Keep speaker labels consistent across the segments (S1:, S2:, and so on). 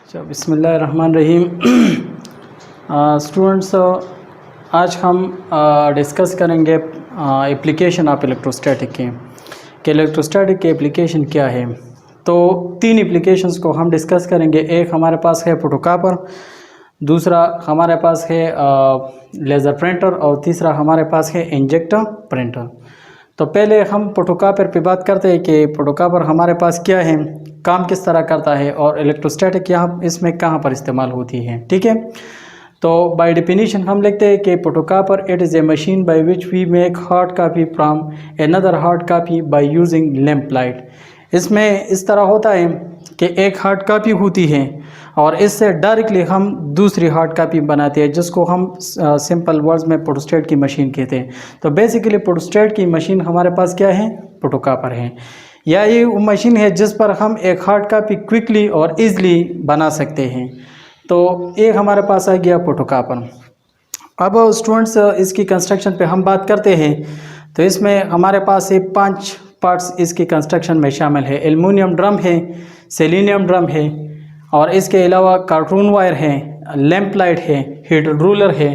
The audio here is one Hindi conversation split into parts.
S1: अच्छा, बिस्मिल्लाहिर्रहमानिर्रहीम। स्टूडेंट्स, आज हम डिस्कस करेंगे एप्लीकेशन ऑफ इलेक्ट्रोस्टैटिक के कि इलेक्ट्रोस्टैटिक के एप्लीकेशन क्या है। तो तीन एप्लीकेशंस को हम डिस्कस करेंगे। एक हमारे पास है फोटोकॉपर, दूसरा हमारे पास है लेज़र प्रिंटर और तीसरा हमारे पास है इंजेक्टर प्रिंटर। तो पहले हम फोटोकॉपर पे बात करते हैं कि फोटोकॉपर हमारे पास क्या है, काम किस तरह करता है और इलेक्ट्रोस्टैटिक यहाँ इसमें कहाँ पर इस्तेमाल होती है। ठीक है, तो बाय डेफिनेशन हम लिखते हैं कि photocopier it is a machine by which we make hard copy from another hard copy by using lamp light. इसमें इस तरह होता है कि एक हार्ड कॉपी होती है और इससे डायरेक्टली हम दूसरी हार्ड कॉपी बनाते हैं, जिसको हम सिंपल वर्ड्स में फोटोस्टैट की मशीन कहते हैं। तो बेसिकली फोटोस्टैट की मशीन हमारे पास क्या है, फोटोकॉपर है, या ये वो मशीन है जिस पर हम एक हार्ड कॉपी क्विकली और ईज़िली बना सकते हैं। तो एक हमारे पास आ गया फोटोकॉपर। अब स्टूडेंट्स, इसकी कंस्ट्रक्शन पे हम बात करते हैं। तो इसमें हमारे पास ये 5 पार्ट्स इसकी कंस्ट्रक्शन में शामिल है। एल्युमिनियम ड्रम है, सेलेनियम ड्रम है, और इसके अलावा कार्टून वायर है, लैम्प लाइट है, हीट रूलर है,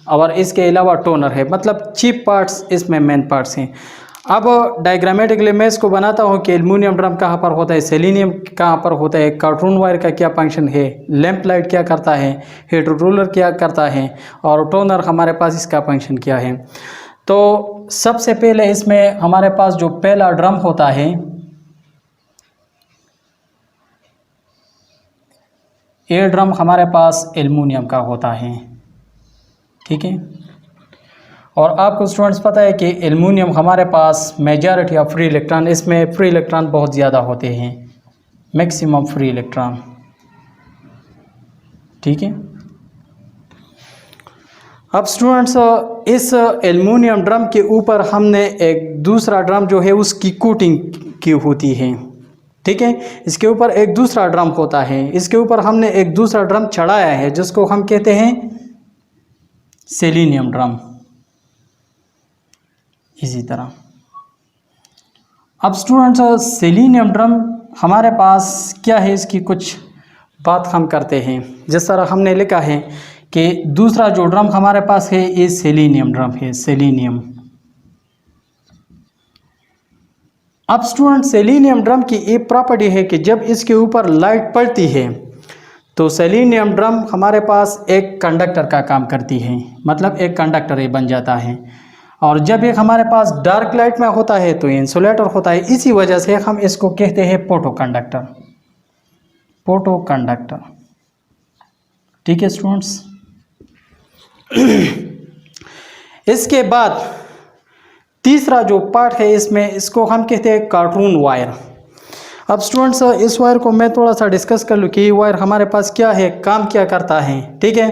S1: और इसके अलावा टोनर है। मतलब चीप पार्ट्स इसमें मेन पार्ट्स हैं। अब डायग्रामेटिकली मैं इसको बनाता हूँ कि एल्युमिनियम ड्रम कहाँ पर होता है, सेलेनियम कहाँ पर होता है, कार्टून वायर का क्या फंक्शन है, लैम्प लाइट क्या करता है, हीट रूलर क्या करता है, और टोनर हमारे पास इसका फंक्शन क्या है। तो सबसे पहले इसमें हमारे पास जो पहला ड्रम होता है, ये ड्रम हमारे पास एल्युमिनियम का होता है। ठीक है, और आपको स्टूडेंट्स पता है कि एल्युमिनियम हमारे पास मेजॉरिटी ऑफ फ्री इलेक्ट्रॉन, इसमें फ्री इलेक्ट्रॉन बहुत ज़्यादा होते हैं, मैक्सिमम फ्री इलेक्ट्रॉन। ठीक है, अब स्टूडेंट्स, इस एल्युमिनियम ड्रम के ऊपर हमने एक दूसरा ड्रम जो है उसकी कोटिंग की होती है। ठीक है, इसके ऊपर एक दूसरा ड्रम होता है, इसके ऊपर हमने एक दूसरा ड्रम चढ़ाया है जिसको हम कहते हैं सेलेनियम ड्रम। इसी तरह अब स्टूडेंट्स, सेलेनियम ड्रम हमारे पास क्या है, इसकी कुछ बात हम करते हैं। जिस तरह हमने लिखा है कि दूसरा जो ड्रम हमारे पास है ये सेलेनियम ड्रम है, सेलेनियम। अब स्टूडेंट, सेलेनियम ड्रम की एक प्रॉपर्टी है कि जब इसके ऊपर लाइट पड़ती है तो सेलेनियम ड्रम हमारे पास एक कंडक्टर का काम करती है, मतलब एक कंडक्टर ये बन जाता है। और जब एक हमारे पास डार्क लाइट में होता है तो इंसुलेटर होता है। इसी वजह से हम इसको कहते हैं फोटो कंडक्टर, फोटो कंडक्टर। ठीक है स्टूडेंट्स, इसके बाद तीसरा जो पार्ट है इसमें, इसको हम कहते हैं कार्टून वायर। अब स्टूडेंट्स, इस वायर को मैं थोड़ा सा डिस्कस कर लूँ कि ये वायर हमारे पास क्या है, काम क्या करता है। ठीक है,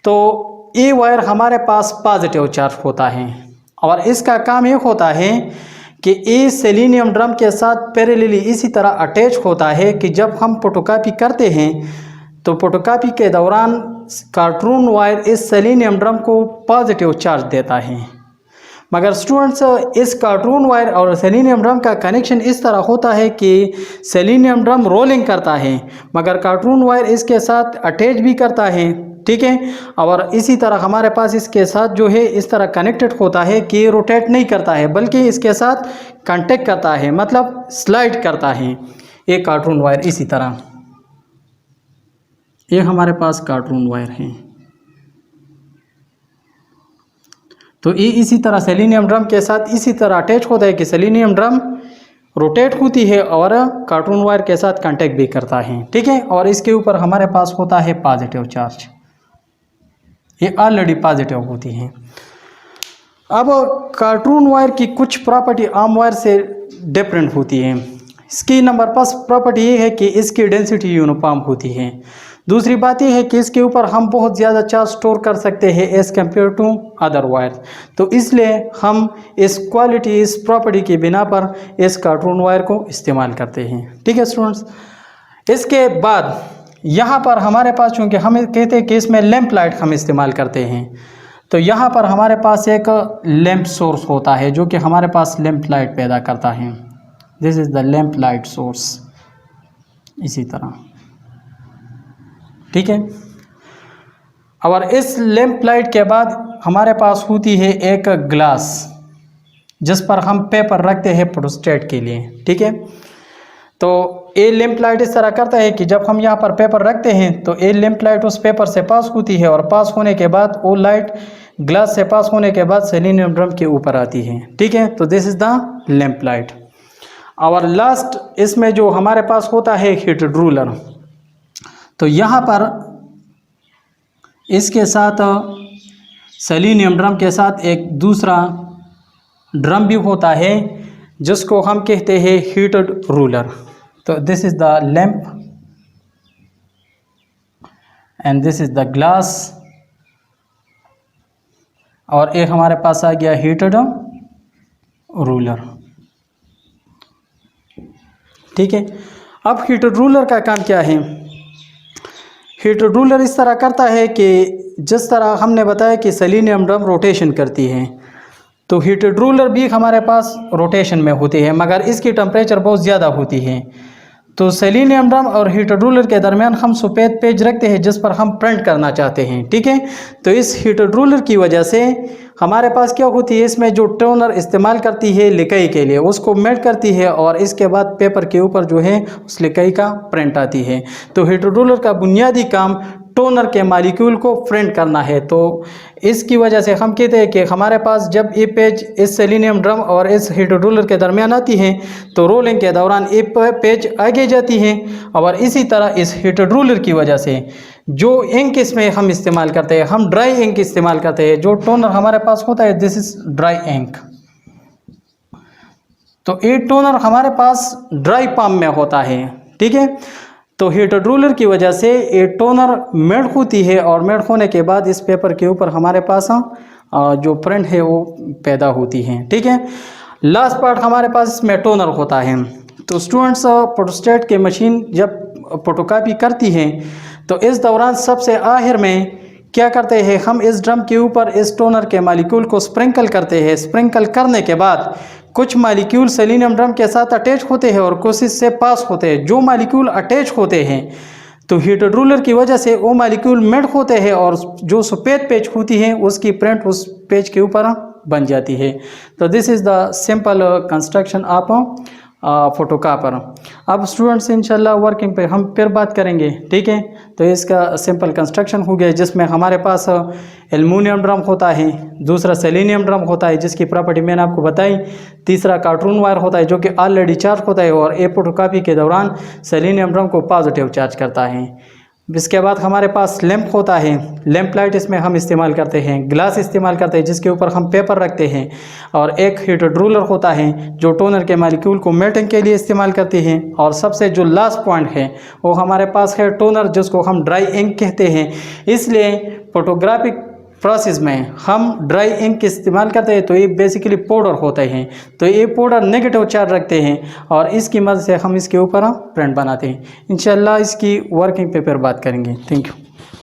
S1: तो ये वायर हमारे पास पॉजिटिव चार्ज होता है और इसका काम ये होता है कि ये सेलेनियम ड्रम के साथ पैरेलली इसी तरह अटैच होता है कि जब हम फोटोकॉपी करते हैं तो फोटोकॉपी के दौरान कार्टून वायर इस सेलेनियम ड्रम को पॉजिटिव चार्ज देता है। मगर स्टूडेंट्स, इस कार्टून वायर और सेलेनियम ड्रम का कनेक्शन इस तरह होता है कि सेलेनियम ड्रम रोलिंग करता है मगर कार्टून वायर इसके साथ अटैच भी करता है। ठीक है, और इसी तरह हमारे पास इसके साथ जो है इस तरह कनेक्टेड होता है कि रोटेट नहीं करता है बल्कि इसके साथ कांटेक्ट करता है, मतलब स्लाइड करता है एक कार्टून वायर। इसी तरह ये हमारे पास कार्टून वायर है। तो ये इसी तरह सेलेनियम ड्रम के साथ इसी तरह अटैच होता है कि सेलेनियम ड्रम रोटेट होती है और कार्टून वायर के साथ कांटेक्ट भी करता है। ठीक है, और इसके ऊपर हमारे पास होता है पॉजिटिव चार्ज, ये ऑलरेडी पॉजिटिव होती है। अब कार्टून वायर की कुछ प्रॉपर्टी आम वायर से डिफरेंट होती है। इसकी नंबर 1 प्रॉपर्टी ये है कि इसकी डेंसिटी यूनिफॉर्म होती है। दूसरी बात यह है कि इसके ऊपर हम बहुत ज़्यादा चार्ज स्टोर कर सकते हैं as compare to other wire. तो इसलिए हम इस क्वालिटी, इस प्रॉपर्टी की बिना पर इस कार्टून वायर को इस्तेमाल करते हैं। ठीक है स्टूडेंट्स, इसके बाद यहाँ पर हमारे पास, चूँकि हम कहते हैं कि इसमें लैम्प लाइट हम इस्तेमाल करते हैं, तो यहाँ पर हमारे पास एक लैम्प सोर्स होता है जो कि हमारे पास लैम्प लाइट पैदा करता है। This is the lamp light source. इसी तरह ठीक है। और इस लैंप लाइट के बाद हमारे पास होती है एक ग्लास जिस पर हम पेपर रखते हैं फोटोस्टेट के लिए, ठीक है। तो ये लैंप लाइट इस तरह करता है कि जब हम यहाँ पर पेपर रखते हैं तो ये लैंप लाइट उस पेपर से पास होती है और पास होने के बाद वो लाइट ग्लास से पास होने के बाद सेलेनियम ड्रम के ऊपर आती है, ठीक है। तो this is the lamp light. और लास्ट इसमें जो हमारे पास होता है हीटेड रूलर, तो यहाँ पर इसके साथ सेलेनियम ड्रम के साथ एक दूसरा ड्रम भी होता है जिसको हम कहते हैं हीटेड रूलर। तो this is the lamp and this is the glass, और एक हमारे पास आ गया हीटेड रूलर, ठीक है। अब हीटेड रूलर का काम क्या है? हीटेड रूलर इस तरह करता है कि जिस तरह हमने बताया कि सेलेनियम ड्रम रोटेशन करती है, तो हीटेड रूलर भी हमारे पास रोटेशन में होती है, मगर इसकी टेम्परेचर बहुत ज़्यादा होती है। तो सेलेनियम ड्रम और हीटेड रूलर के दरमियान हम सफ़ेद पेज रखते हैं जिस पर हम प्रिंट करना चाहते हैं, ठीक है। तो इस हीटेड रूलर की वजह से हमारे पास क्या होती है, इसमें जो टोनर इस्तेमाल करती है लिकाई के लिए उसको मेल्ट करती है और इसके बाद पेपर के ऊपर जो है उस लिकाई का प्रिंट आती है। तो हीटेड रूलर का बुनियादी काम टोनर के मालिक्यूल को प्रिंट करना है। तो इसकी वजह से हम कहते हैं कि हमारे पास जब ये पेज इस सेलेनियम ड्रम और इस हीटेड रूलर के दरमियान आती है तो रोलिंग के दौरान ये पेज आगे जाती है। और इसी तरह इस हीटेड रूलर की वजह से जो इंक इसमें हम इस्तेमाल करते हैं, हम ड्राई इंक इस्तेमाल करते हैं। जो टोनर हमारे पास होता है दिस इज ड्राई इंक। तो ये टोनर हमारे पास ड्राई पाम में होता है, ठीक है। तो हीटेड रूलर की वजह से ये टोनर मेल्ट होती है और मेल्ट होने के बाद इस पेपर के ऊपर हमारे पास जो प्रिंट है वो पैदा होती है, ठीक है। लास्ट पार्ट हमारे पास इसमें टोनर होता है। तो स्टूडेंट्स फोटोस्टेट की मशीन जब फोटोकॉपी करती है तो इस दौरान सबसे आखिर में क्या करते हैं, हम इस ड्रम के ऊपर इस टोनर के मालिक्यूल को स्प्रिंकल करते हैं। स्प्रिंकल करने के बाद कुछ मालिक्यूल सेलेनियम ड्रम के साथ अटैच होते हैं और कुछ इससे पास होते हैं। जो मालिक्यूल अटैच होते हैं तो हीटेड रूलर की वजह से वो मालिक्यूल मेल्ट होते हैं और जो सफ़ेद पेज होती है उसकी प्रिंट उस पेज के ऊपर बन जाती है। तो this is the simple construction of photocopier. अब स्टूडेंट्स इंशाल्लाह वर्किंग पे हम फिर बात करेंगे, ठीक है। तो इसका सिंपल कंस्ट्रक्शन हो गया जिसमें हमारे पास एल्युमिनियम ड्रम होता है, दूसरा सेलेनियम ड्रम होता है जिसकी प्रॉपर्टी मैंने आपको बताई, तीसरा कार्टून वायर होता है जो कि ऑलरेडी चार्ज होता है और ए फोटोकॉपी के दौरान सेलेनियम ड्रम को पॉजिटिव चार्ज करता है। इसके बाद हमारे पास लैंप होता है, लैंप लाइट इसमें हम इस्तेमाल करते हैं, ग्लास इस्तेमाल करते हैं जिसके ऊपर हम पेपर रखते हैं, और एक हीटेड रूलर होता है जो टोनर के मालिक्यूल को मेल्टिंग के लिए इस्तेमाल करते हैं। और सबसे जो लास्ट पॉइंट है वो हमारे पास है टोनर जिसको हम ड्राई इंक कहते हैं। इसलिए फोटोग्राफिक प्रोसेस में हम ड्राई इंक इस्तेमाल करते हैं। तो ये बेसिकली पाउडर होते हैं, तो ये पाउडर नेगेटिव चार्ज रखते हैं और इसकी मदद से हम इसके ऊपर प्रिंट बनाते हैं। इंशाल्लाह इसकी वर्किंग पे फिर बात करेंगे। Thank you.